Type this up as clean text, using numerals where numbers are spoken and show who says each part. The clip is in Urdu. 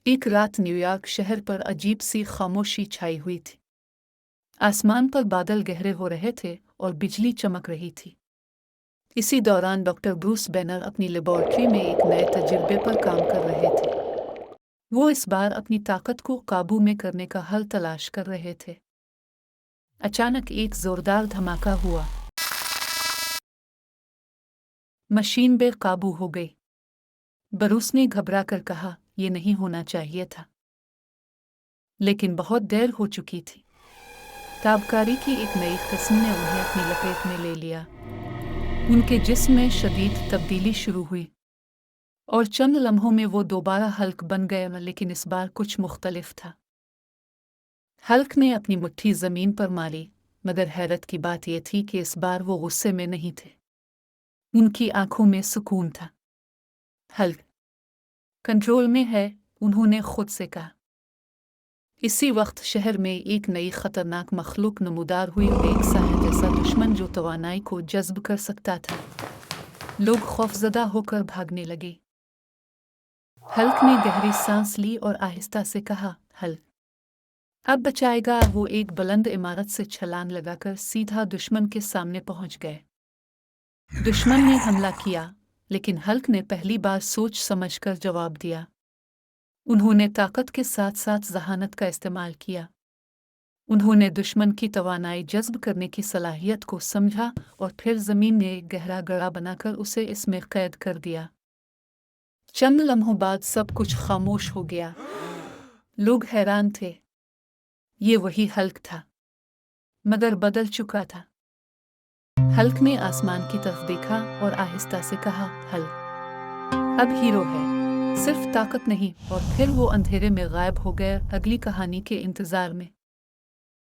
Speaker 1: ایک رات نیویارک شہر پر عجیب سی خاموشی چھائی ہوئی تھی۔ آسمان پر بادل گہرے ہو رہے تھے اور بجلی چمک رہی تھی۔ اسی دوران ڈاکٹر بروس بینر اپنی لیبارٹری میں ایک نئے تجربے پر کام کر رہے تھے۔ وہ اس بار اپنی طاقت کو قابو میں کرنے کا حل تلاش کر رہے تھے۔ اچانک ایک زوردار دھماکہ ہوا۔ مشین بے قابو ہو گئی۔ بروس نے گھبرا کر کہا، یہ نہیں ہونا چاہیے تھا۔ لیکن بہت دیر ہو چکی تھی۔ تابکاری کی ایک نئی قسم نے انہیں اپنی لپیٹ میں لے لیا۔ ان کے جسم میں شدید تبدیلی شروع ہوئی اور چند لمحوں میں وہ دوبارہ ہلک بن گئے، لیکن اس بار کچھ مختلف تھا۔ ہلک نے اپنی مٹھی زمین پر ماری، مگر حیرت کی بات یہ تھی کہ اس بار وہ غصے میں نہیں تھے۔ ان کی آنکھوں میں سکون تھا۔ ہلک کنٹرول میں ہے، انہوں نے خود سے کہا۔ اسی وقت شہر میں ایک نئی خطرناک مخلوق نمودار ہوئی، ایک ساحر جیسا دشمن جو توانائی کو جذب کر سکتا تھا۔ لوگ خوفزدہ ہو کر بھاگنے لگے۔ ہلک نے گہری سانس لی اور آہستہ سے کہا، ہلک اب بچائے گا۔ وہ ایک بلند عمارت سے چھلانگ لگا کر سیدھا دشمن کے سامنے پہنچ گئے۔ دشمن نے حملہ کیا، لیکن ہلک نے پہلی بار سوچ سمجھ کر جواب دیا۔ انہوں نے طاقت کے ساتھ ساتھ ذہانت کا استعمال کیا۔ انہوں نے دشمن کی توانائی جذب کرنے کی صلاحیت کو سمجھا اور پھر زمین میں ایک گہرا گڑھا بنا کر اسے اس میں قید کر دیا۔ چند لمحوں بعد سب کچھ خاموش ہو گیا۔ لوگ حیران تھے۔ یہ وہی ہلک تھا، مگر بدل چکا تھا۔ ہلک نے آسمان کی طرف دیکھا اور آہستہ سے کہا، ہلک اب ہیرو ہے، صرف طاقت نہیں، اور پھر وہ اندھیرے میں غائب ہو گئے۔ اگلی کہانی کے انتظار میں